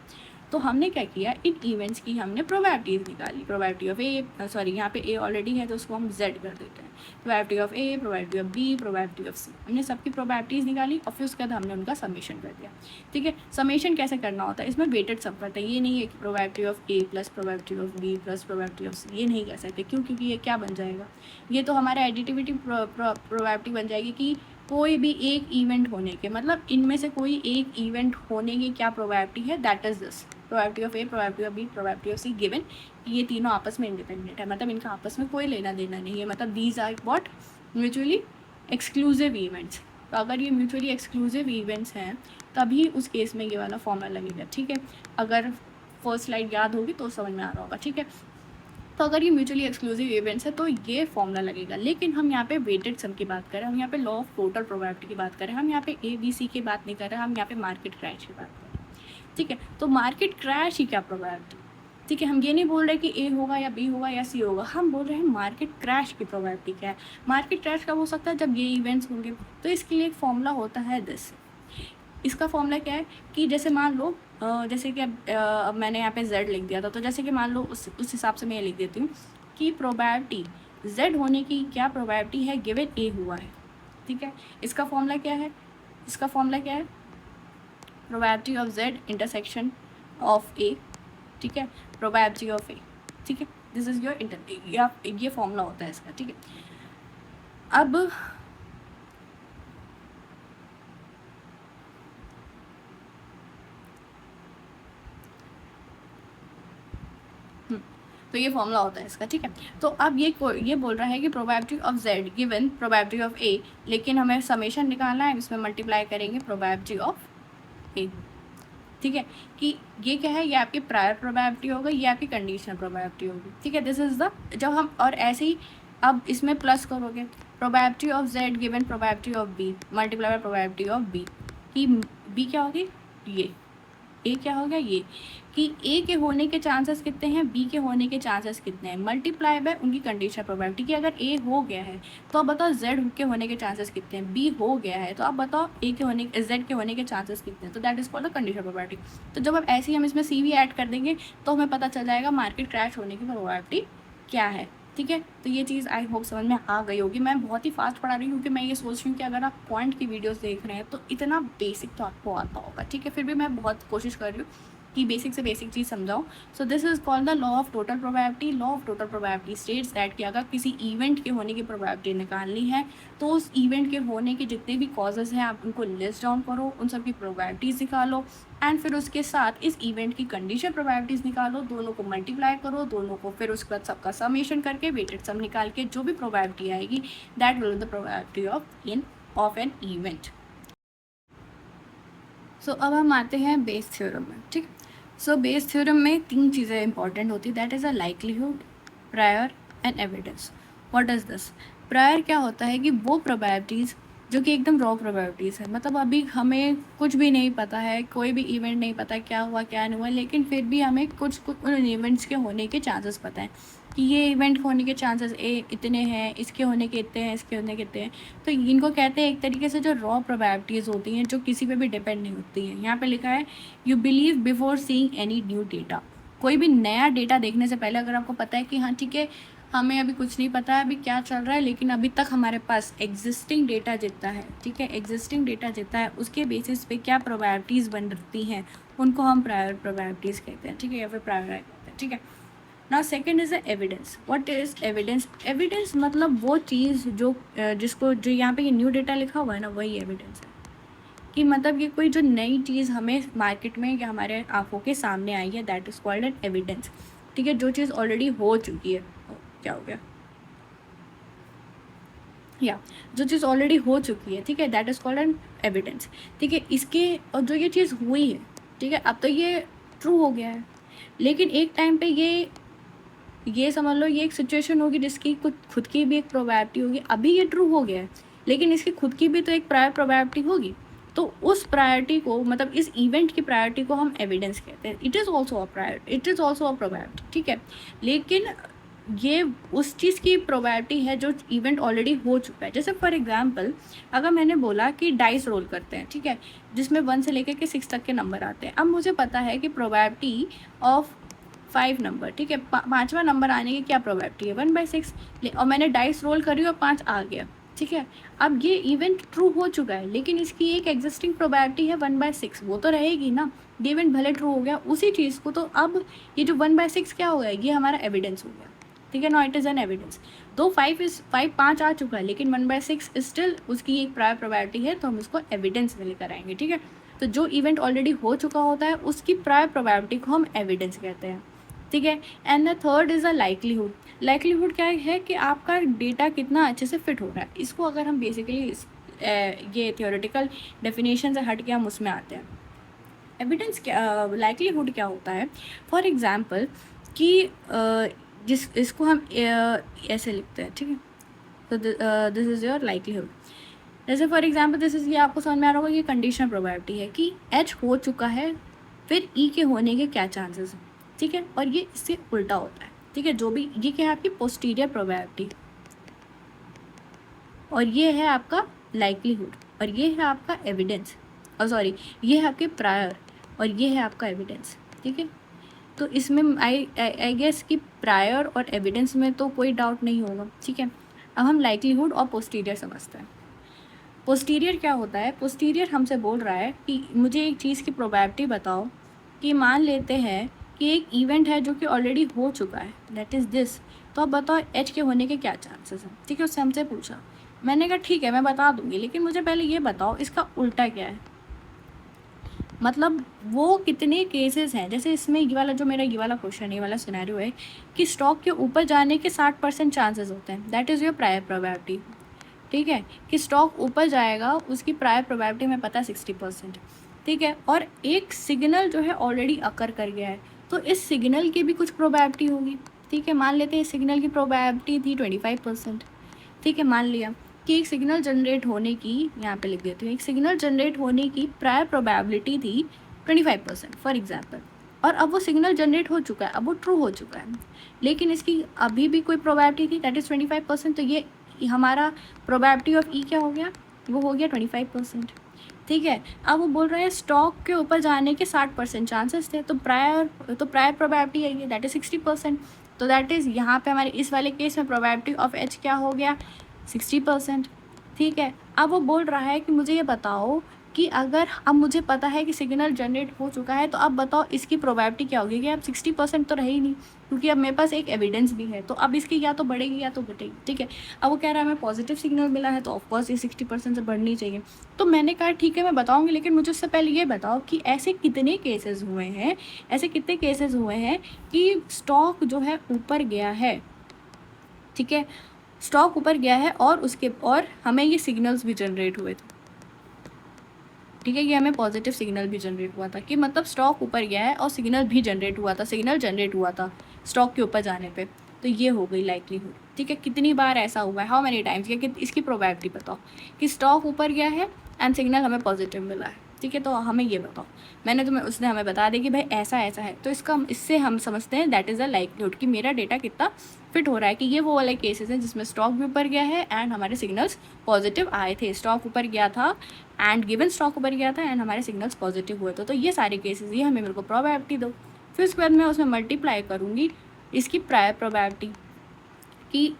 तो हमने क्या किया, इन इवेंट्स की हमने प्रोबेबिलिटीज़ निकाली। प्रोबेबिलिटी ऑफ ए, सॉरी यहाँ पे ए ऑलरेडी है तो उसको हम जेड कर देते हैं। Probability of A, probability of B, probability of C, हमने सबकी प्रोबेबिलिटीज़ निकाली और फिर उसके बाद हमने उनका समेशन कर दिया। ठीक है, समेशन कैसे करना होता है, इसमें वेटेड सम करते हैं। ये नहीं है कि probability of A plus probability of B plus probability of C, ये नहीं कर सकते। क्यों? क्योंकि ये क्या बन जाएगा, ये तो हमारा एडिटिविटी प्रोबेबिलिटी बन जाएगी कि कोई भी एक इवेंट होने के, मतलब इनमें से कोई एक इवेंट होने की क्या प्रोबेबिलिटी है, that is this probability of A, probability of B, probability of C given. ये तीनों आपस में इंडिपेंडेंट है, मतलब इनका आपस में कोई लेना देना नहीं है, मतलब these are what, mutually exclusive events. तो अगर ये म्यूचुअली एक्सक्लूसिव इवेंट्स हैं तभी उस केस में ये वाला फॉर्मूला लगेगा। ठीक है, अगर फर्स्ट स्लाइड याद होगी तो समझ में आ रहा होगा। ठीक है, तो अगर ये म्यूचुअली एक्सक्लूसिव इवेंट्स है तो ये फॉर्मूला लगेगा। लेकिन हम यहाँ पे वेटेड सम की बात करें, हम यहाँ पे लॉ ऑफ टोटल प्रोबेबिलिटी की बात करें, हम यहाँ पे ए बी सी की बात नहीं कर रहे, हम यहाँ पे मार्केट क्रैश की बात कर रहे हैं। ठीक है, तो मार्केट क्रैश ही क्या प्रोबेबिलिटी। ठीक है, हम ये नहीं बोल रहे कि ए होगा या बी होगा या सी होगा, हम बोल रहे हैं मार्केट क्रैश की प्रोबेबिलिटी क्या है। मार्केट क्रैश कब हो सकता है, जब ये इवेंट्स होंगे। तो इसके लिए एक फॉर्मूला होता है दिस। इसका फॉर्मूला क्या है कि जैसे मान लो जैसे कि अब मैंने यहाँ पे z लिख दिया था, तो जैसे कि मान लो उस हिसाब से मैं ये लिख देती हूँ कि प्रोबेबिलिटी z होने की क्या प्रोबेबिलिटी है गिवन a हुआ है। ठीक है, इसका फॉर्मूला क्या है, इसका फॉर्मूला क्या है, probability of z intersection of a। ठीक है, प्रोबेबिलिटी ऑफ a। ठीक है, दिस इज योर ये फॉर्मूला होता है इसका। ठीक है, अब तो ये फॉर्मूला होता है इसका। ठीक है, तो अब ये बोल रहा है कि probability of z given probability of a, लेकिन हमें समेशन निकालना है, इसमें मल्टीप्लाई करेंगे प्रोबेबिलिटी ऑफ a। ठीक है, कि ये क्या है, ये आपकी प्रायर प्रोबेबिलिटी होगी, ये आपकी कंडीशनल प्रोबेबिलिटी होगी। ठीक है, दिस इज द, जब हम और ऐसे ही अब इसमें प्लस करोगे probability of z given probability of b multiply by probability of b, कि b क्या होगी, ये ए क्या हो गया, ये कि ए के होने के चांसेस कितने हैं, बी के होने के चांसेस कितने हैं, मल्टीप्लाई बाय उनकी कंडीशनल प्रोबेबिलिटी कि अगर ए हो गया है तो अब बताओ जेड के होने के चांसेस कितने हैं, बी हो गया है तो अब बताओ ए के होने जेड के होने के चांसेस कितने हैं। तो that is called the conditional probability. तो जब अब ऐसे ही हम इसमें सी भी ऐड कर देंगे तो हमें पता चल जाएगा मार्केट क्रैश होने की प्रोबेबिलिटी क्या है। ठीक है, तो ये चीज़ आई होप समझ में आ गई होगी। मैं बहुत ही फास्ट पढ़ा रही हूँ क्योंकि मैं ये सोच रही हूँ कि अगर आप पॉइंट की वीडियोस देख रहे हैं तो इतना बेसिक तो आपको आता होगा। ठीक है, फिर भी मैं बहुत कोशिश कर रही हूँ कि बेसिक से बेसिक चीज़ समझाओ। So this is called the law of total probability. Law of total probability states that कि अगर किसी इवेंट के होने की प्रोबेबिलिटी निकालनी है तो उस इवेंट के होने के जितने भी कॉजेज़ हैं आप उनको लिस्ट डाउन करो, उन सब की प्रोबेबिलिटीज़ निकालो एंड फिर उसके साथ इस इवेंट की कंडीशन प्रोबेबिलिटीज़ निकालो, दोनों को मल्टीप्लाई करो, दोनों को फिर उसके बाद सबका समेशन करके वेटेड सम निकाल के जो भी प्रोबेबिलिटी आएगी that will be the probability of an event. So अब हम आते हैं बेस थ्योरम में। ठीक, सो बेस थ्योरम में तीन चीज़ें इंपॉर्टेंट होती है, that is a likelihood, prior and evidence. What is this? Prior क्या होता है कि वो प्रोबेबिलिटीज़ जो कि एकदम रॉ प्रोबेबिलिटीज़ है, मतलब अभी हमें कुछ भी नहीं पता है, कोई भी इवेंट नहीं पता क्या हुआ क्या नहीं हुआ, लेकिन फिर भी हमें कुछ उन इवेंट्स के होने के चांसेस पता है कि ये इवेंट होने के चांसेस इतने हैं, इसके होने के इतने हैं, इसके होने के इतने हैं। तो इनको कहते हैं एक तरीके से जो रॉ प्रोबेबिलिटीज़ होती हैं जो किसी पे भी डिपेंड नहीं होती हैं। यहाँ पे लिखा है you believe before seeing any new data. कोई भी नया डेटा देखने से पहले अगर आपको पता है कि हाँ ठीक है हमें अभी कुछ नहीं पता है अभी क्या चल रहा है, लेकिन अभी तक हमारे पास एग्जिस्टिंग डेटा जितना है, ठीक है, एग्जिस्टिंग डेटा जितना है उसके बेसिस पे क्या प्रोबेबिलिटीज़ बनती हैं उनको हम प्रायर प्रोबेबिलिटीज़ कहते हैं। ठीक है, या फिर प्रायर कहते हैं। ठीक है, now second is the evidence. What is evidence? Evidence मतलब वो चीज़ जो जो यहाँ पे ये न्यू डेटा लिखा हुआ है ना, वही एविडेंस है। कि मतलब ये कोई जो नई चीज़ हमें मार्केट में या हमारे आंखों के सामने आई है, that is called an evidence. ठीक है, जो चीज़ ऑलरेडी हो चुकी है, क्या हो गया, या जो चीज़ ऑलरेडी हो चुकी है, ठीक है, that is called an evidence. ठीक है, इसके और जो ये चीज़ हुई है, ठीक है, अब तो ये ट्रू हो गया है, लेकिन एक टाइम पे ये समझ लो ये एक सिचुएशन होगी जिसकी कुछ खुद की भी एक प्रोबेबिलिटी होगी। अभी ये ट्रू हो गया है लेकिन इसकी खुद की भी तो एक प्रायर प्रोबेबिलिटी होगी, तो उस प्रायोरिटी को मतलब इस इवेंट की प्रायोरिटी को हम एविडेंस कहते हैं। It is also a prior, it is also a probability. ठीक है, लेकिन ये उस चीज़ की प्रोबेबिलिटी है जो इवेंट ऑलरेडी हो चुका है। जैसे फॉर एग्जांपल अगर मैंने बोला कि डाइस रोल करते हैं, ठीक है, जिसमें 1 से लेकर के 6 तक के नंबर आते हैं। अब मुझे पता है कि प्रोबेबिलिटी ऑफ 5 नंबर, ठीक है, पाँचवा नंबर आने की क्या प्रोबेबिलिटी है, 1/6, और मैंने डाइस रोल करी और 5 आ गया, ठीक है। अब ये इवेंट ट्रू हो चुका है, लेकिन इसकी एक एग्जिस्टिंग प्रोबेबिलिटी है 1/6, वो तो रहेगी ना। ये इवेंट भले ट्रू हो गया उसी चीज़ को, तो अब ये जो 1/6 क्या हो गया, ये हमारा एविडेंस हो गया, ठीक है ना, इट इज़ एन एविडेंस। दो 5 आ चुका है, लेकिन 1/6 स्टिल उसकी एक प्रायर प्रोबेबिलिटी है, तो हम उसको एविडेंस में लेकर आएंगे, ठीक है। तो जो इवेंट ऑलरेडी हो चुका होता है उसकी प्रायर प्रोबेबिलिटी को हम एविडेंस कहते हैं, ठीक है। And the third is a likelihood. Likelihood क्या है कि आपका डेटा कितना अच्छे से फिट हो रहा है। इसको अगर हम बेसिकली ये थियोरेटिकल डेफिनेशन से हट के हम उसमें आते हैं। एविडेंस क्या, लाइक्लीहुड क्या होता है, फॉर एग्जांपल कि इसको हम ऐसे लिखते हैं, ठीक है। तो दिस इज़ योर लाइक्लीहुड। जैसे फॉर एग्जांपल दिस इज, ये आपको समझ में आ रहा होगा, ये कंडीशनल प्रोबेबिलिटी है कि एच हो चुका है, फिर ई के होने के क्या चांसेस हैं, ठीक है। और ये इससे उल्टा होता है, ठीक है। जो भी ये क्या है आपकी पोस्टीरियर प्रोबेबिलिटी, और ये है आपका लाइक्लीहुड, और ये है आपका एविडेंस, और सॉरी ये है आपके प्रायर, और ये है आपका एविडेंस, ठीक है। तो इसमें आई गेस कि प्रायर और एविडेंस में तो कोई डाउट नहीं होगा, ठीक है। अब हम लाइक्लीहुड और पोस्टीरियर समझते हैं। पोस्टीरियर क्या होता है, पोस्टीरियर हमसे बोल रहा है कि मुझे एक चीज़ की प्रोबेबिलिटी बताओ कि मान लेते हैं कि एक इवेंट है जो कि ऑलरेडी हो चुका है, दैट इज़ दिस, तो अब बताओ एच के होने के क्या चांसेस हैं, ठीक है। उससे हमसे पूछा, मैंने कहा ठीक है मैं बता दूंगी, लेकिन मुझे पहले ये बताओ इसका उल्टा क्या है, मतलब वो कितने केसेस हैं। जैसे इसमें ये वाला जो मेरा ये वाला क्वेश्चन, ये वाला सिनेरियो है कि स्टॉक के ऊपर जाने के 60% चांसेस होते हैं, that is your prior probability, ठीक है। कि स्टॉक ऊपर जाएगा उसकी प्रायर प्रोबेबिलिटी में पता है 60%, ठीक है। और एक सिग्नल जो है ऑलरेडी अकर कर गया है, तो इस सिग्नल की भी कुछ प्रोबेबिलिटी होगी, ठीक है। मान लेते हैं सिग्नल की प्रोबेबिलिटी थी 25%, ठीक है। मान लिया कि एक सिग्नल जनरेट होने की, यहाँ पे लिख देती हूँ, एक सिग्नल जनरेट होने की प्रायर प्रोबेबिलिटी थी 25% फॉर एग्जाम्पल, और अब वो सिग्नल जनरेट हो चुका है, अब वो ट्रू हो चुका है, लेकिन इसकी अभी भी कोई प्रोबेबिलिटी थी दैट इज़ 25%, तो ये हमारा प्रोबेबिलिटी ऑफ ई क्या हो गया, वो हो गया 25%, ठीक है। अब वो बोल रहे हैं स्टॉक के ऊपर जाने के 60% चांसेस थे, तो प्रायर प्रोबेबिलिटी है ये, दैट इज़ 60%, तो दैट इज़ यहाँ पे हमारे इस वाले केस में प्रोबेबिलिटी ऑफ एच क्या हो गया, 60%, ठीक है। अब वो बोल रहा है कि मुझे ये बताओ कि अगर अब मुझे पता है कि सिग्नल जनरेट हो चुका है, तो अब बताओ इसकी प्रोबेबिलिटी क्या होगी, कि अब 60% तो रहे ही नहीं, क्योंकि अब मेरे पास एक एविडेंस भी है, तो अब इसकी या तो बढ़ेगी या तो घटेगी, ठीक है। अब वो कह रहा है हमें पॉजिटिव सिग्नल मिला है, तो ऑफकोर्स ये 60% से बढ़नी चाहिए। तो मैंने कहा ठीक है मैं बताऊँगी, लेकिन मुझे उससे पहले ये बताओ कि ऐसे कितने केसेस हुए हैं, कि स्टॉक जो है ऊपर गया है, ठीक है, स्टॉक ऊपर गया है और हमें ये सिग्नल्स भी जनरेट हुए थे, ठीक है। ये हमें पॉजिटिव सिग्नल भी जनरेट हुआ था, कि मतलब स्टॉक ऊपर गया है और सिग्नल जनरेट हुआ था स्टॉक के ऊपर जाने पे, तो ये हो गई लाइक्लीहुड, ठीक है। कितनी बार ऐसा हुआ है, हाउ मेनी टाइम्स, या कि इसकी प्रोबेबिलिटी बताओ कि स्टॉक ऊपर गया है एंड सिग्नल हमें पॉजिटिव मिला है, ठीक है। तो हमें ये बताओ, उसने हमें बता दी कि भाई ऐसा ऐसा है, तो इससे हम समझते हैं दैट इज़ अ लाइक्लीहुड कि मेरा डेटा कितना फिट हो रहा है, कि ये वो वाले केसेस हैं जिसमें स्टॉक भी ऊपर गया है एंड हमारे सिग्नल्स पॉजिटिव आए थे, स्टॉक ऊपर गया था एंड गिवन स्टॉक ऊपर गया था एंड हमारे सिग्नल्स पॉजिटिव हुए थे। तो ये सारे केसेस, ये हमें मेरे को प्रोबेबिलिटी दो, फिर उसके बाद मैं उसमें मल्टीप्लाई करूँगी इसकी प्रायर प्रोबेबिलिटी, कि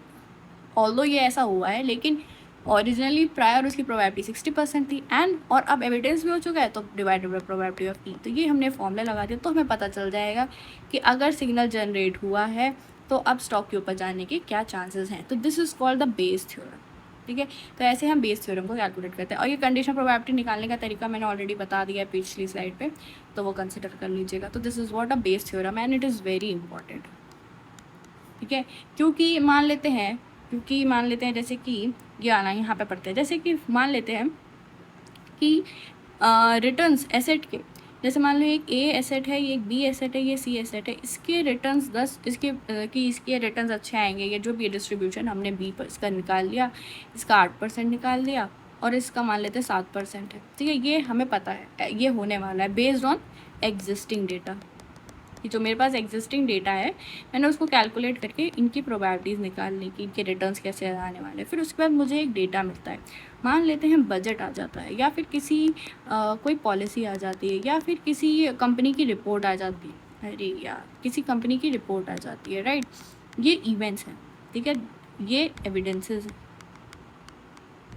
ऑल्दो ये ऐसा हुआ है, लेकिन ओरिजिनली प्रायर उसकी प्रोबेबिलिटी 60% थी एंड और अब एविडेंस भी हो चुका है, तो डिवाइडेड बाय प्रोबेबिलिटी ऑफ ई। तो ये हमने फॉर्मूला लगा दिया, तो हमें पता चल जाएगा कि अगर सिग्नल जनरेट हुआ है तो अब स्टॉक के ऊपर जाने के क्या चांसेस हैं। तो this is called the Bayes theorem, ठीक है। तो ऐसे हम बेस थ्योरम को कैलकुलेट करते हैं, और ये कंडीशन प्रोबेबिलिटी निकालने का तरीका मैंने ऑलरेडी बता दिया है पिछली स्लाइड पे, तो वो कंसिडर कर लीजिएगा। तो this is what a Bayes theorem and it is very important, ठीक है। क्योंकि मान लेते हैं जैसे कि ये आना यहाँ पे पढ़ते हैं, जैसे कि मान लेते हैं कि रिटर्न्स एसेट के, जैसे मान लो एक ए एसेट है, ये एक बी एसेट है, ये सी एसेट है, इसके रिटर्न्स 10, इसके रिटर्न्स अच्छे आएंगे, ये जो भी डिस्ट्रीब्यूशन हमने बी पर इसका निकाल लिया, इसका 8% निकाल दिया और इसका मान लेते हैं 7% है, ठीक है। ये हमें पता है ये होने वाला है बेस्ड ऑन एग्जिस्टिंग डेटा, कि जो मेरे पास एग्जिस्टिंग डेटा है मैंने उसको कैलकुलेट करके इनकी प्रोबेबिलिटीज़ निकालने की, इनके रिटर्न्स कैसे आने वाले, फिर उसके बाद मुझे एक डेटा मिलता है। मान लेते हैं बजट आ जाता है, या फिर किसी कोई पॉलिसी आ जाती है, या फिर किसी कंपनी की रिपोर्ट आ जाती है, अरे यार किसी कंपनी की रिपोर्ट आ जाती है, राइट। ये इवेंट्स हैं, ठीक है, ये एविडेंसेस हैं,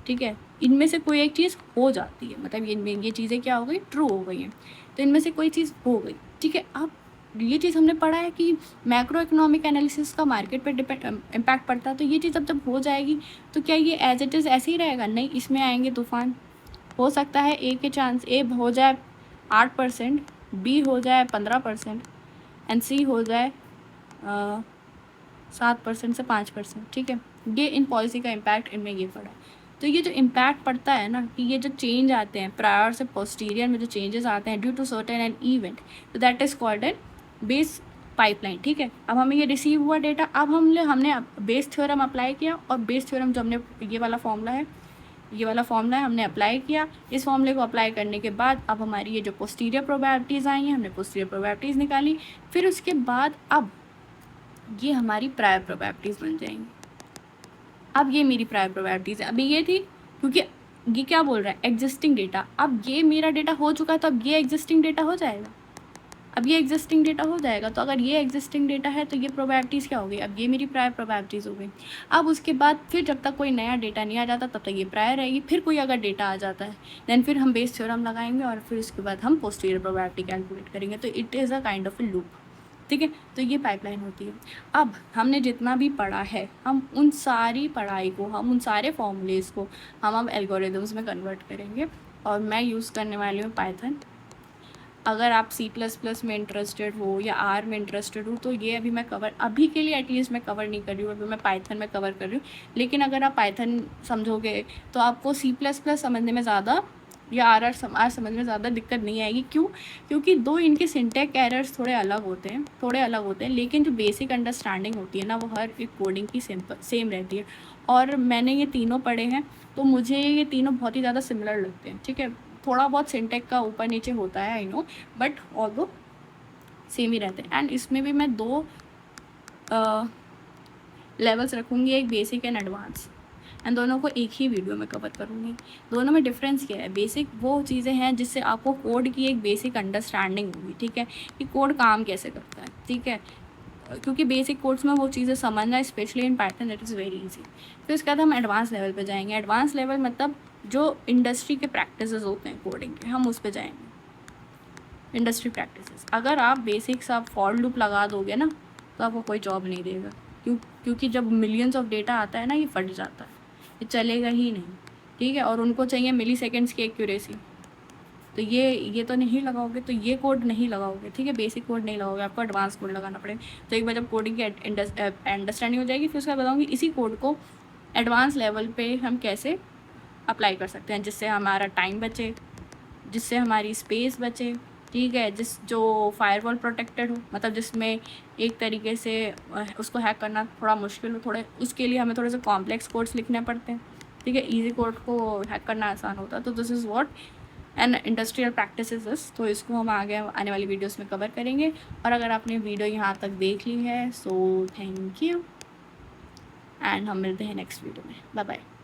ठीक है। इनमें से कोई एक चीज़ हो जाती है, मतलब ये चीज़ें क्या हो गई, ट्रू हो गई हैं, तो इनमें से कोई चीज़ हो गई, ठीक है। अब ये चीज़ हमने पढ़ा है कि मैक्रो इकोनॉमिक एनालिसिस का मार्केट पे इम्पैक्ट पड़ता है, तो ये चीज़ जब हो जाएगी तो क्या ये एज इट इज़ ऐसे ही रहेगा? नहीं, इसमें आएंगे तूफान। हो सकता है ए के चांस ए हो जाए 8%, बी हो जाए 15% एंड सी हो जाए 7% से 5%, ठीक है। ये इन पॉलिसी का इम्पैक्ट इनमें ये पड़ा है। तो ये जो इम्पैक्ट पड़ता है ना, कि ये जो चेंज आते हैं प्रायर से पोस्टीरियर में, जो चेंजेस आते हैं due to certain an event, तो that is called an base pipeline, ठीक है। अब हमें ये रिसीव हुआ डेटा, अब हमने बेस थ्योरम अप्लाई किया, और बेस थ्योरम जो हमने ये वाला फॉर्मूला है हमने अप्लाई किया। इस फॉर्मूले को अप्लाई करने के बाद अब हमारी ये जो पोस्टीरियर प्रोबेबिलिटीज़ आई हैं, हमने पोस्टीरियर प्रोबेबिलिटीज़ निकाली। फिर उसके बाद अब ये हमारी प्रायर प्रोबेबिलिटीज़ बन जाएंगी। अब ये मेरी प्रायर प्रोबेबिलिटीज़ है, अभी ये थी, क्योंकि ये क्या बोल रहा है, एग्जिस्टिंग डेटा। अब ये मेरा डेटा हो चुका है, तो अब ये एग्जिस्टिंग डेटा हो जाएगा। अब ये एग्जिस्टिंग डेटा हो जाएगा, तो अगर ये एग्जिस्टिंग डेटा है तो ये प्रोबेबिलिटीज़ क्या हो गई, अब ये मेरी प्रायर प्रोबेबिलिटीज़ हो गई। अब उसके बाद फिर जब तक कोई नया डेटा नहीं आ जाता तब तक ये प्रायर रहेगी। फिर कोई अगर डेटा आ जाता है देन फिर हम बेस थ्योरम लगाएंगे, और फिर उसके बाद हम पोस्टीरियर प्रोबेबिलिटी कैलकुलेट करेंगे। तो it is a kind of A loop, ठीक है। तो ये पाइपलाइन होती है। अब हमने जितना भी पढ़ा है, हम उन सारी पढ़ाई को, हम उन सारे फॉर्मूलेज़ को हम अब एल्गोरिदम्स में कन्वर्ट करेंगे, और मैं यूज़ करने वाली हूँ पाइथन। अगर आप C++ में इंटरेस्टेड हो या R में इंटरेस्टेड हो तो ये अभी मैं कवर, अभी के लिए एटलीस्ट मैं कवर नहीं कर रही हूँ, अभी मैं पाइथन में कवर कर रही हूँ। लेकिन अगर आप पाइथन समझोगे तो आपको C++ समझने में ज़्यादा या आर समझ में ज़्यादा दिक्कत नहीं आएगी। क्यों? क्योंकि दो इनके सिंटैक्स एरर्स थोड़े अलग होते हैं, लेकिन जो बेसिक अंडरस्टैंडिंग होती है ना, वो हर एक कोडिंग की सेम रहती है। और मैंने ये तीनों पढ़े हैं, तो मुझे ये तीनों बहुत ही ज़्यादा सिमिलर लगते हैं, ठीक है। थोड़ा बहुत सिंटैक्स का ऊपर नीचे होता है, I know, but although same ही रहते हैं। एंड इसमें भी मैं दो लेवल्स रखूँगी, एक बेसिक एंड एडवांस, एंड दोनों को एक ही वीडियो में कवर करूँगी। दोनों में डिफरेंस क्या है? बेसिक वो चीज़ें हैं जिससे आपको कोड की एक बेसिक अंडरस्टैंडिंग होगी, ठीक है, कि कोड काम कैसे करता है, ठीक है। क्योंकि बेसिक कोड्स में वो चीज़ें समझना, specially in Python, it is very easy. फिर उसके बाद हम एडवांस लेवल पे जाएंगे। एडवांस लेवल मतलब जो इंडस्ट्री के प्रैक्टिसेस होते हैं कोडिंग के, हम उस पर जाएंगे। इंडस्ट्री प्रैक्टिसेस, अगर आप बेसिक सा फॉर लूप लगा दोगे ना तो आपको कोई जॉब नहीं देगा। क्योंकि जब मिलियंस ऑफ डेटा आता है ना, ये फट जाता है, ये चलेगा ही नहीं, ठीक है। और उनको चाहिए मिली सेकेंड्स की एक्यूरेसी, तो ये तो नहीं लगाओगे, तो ये कोड नहीं लगाओगे, ठीक है। बेसिक कोड नहीं लगाओगे, आपको एडवांस कोड लगाना पड़ेगा। तो एक बार जब कोडिंग की अंडरस्टैंडिंग हो जाएगी, फिर उसके बाद बताऊँगी इसी कोड को एडवांस लेवल पे हम कैसे अप्लाई कर सकते हैं, जिससे हमारा टाइम बचे, जिससे हमारी स्पेस बचे, ठीक है। जो फायरवॉल प्रोटेक्टेड हो, मतलब जिसमें एक तरीके से उसको हैक करना थोड़ा मुश्किल हो, थोड़े उसके लिए हमें थोड़े से कॉम्प्लेक्स कोड्स लिखने पड़ते हैं, ठीक है। ईजी कोड को हैक करना आसान होता है। तो this is what and industrial practices. तो इसको हम आगे आने वाली वीडियोस में कवर करेंगे। और अगर आपने वीडियो यहाँ तक देख ली है, सो थैंक यू, एंड हम मिलते हैं नेक्स्ट वीडियो में। Bye bye.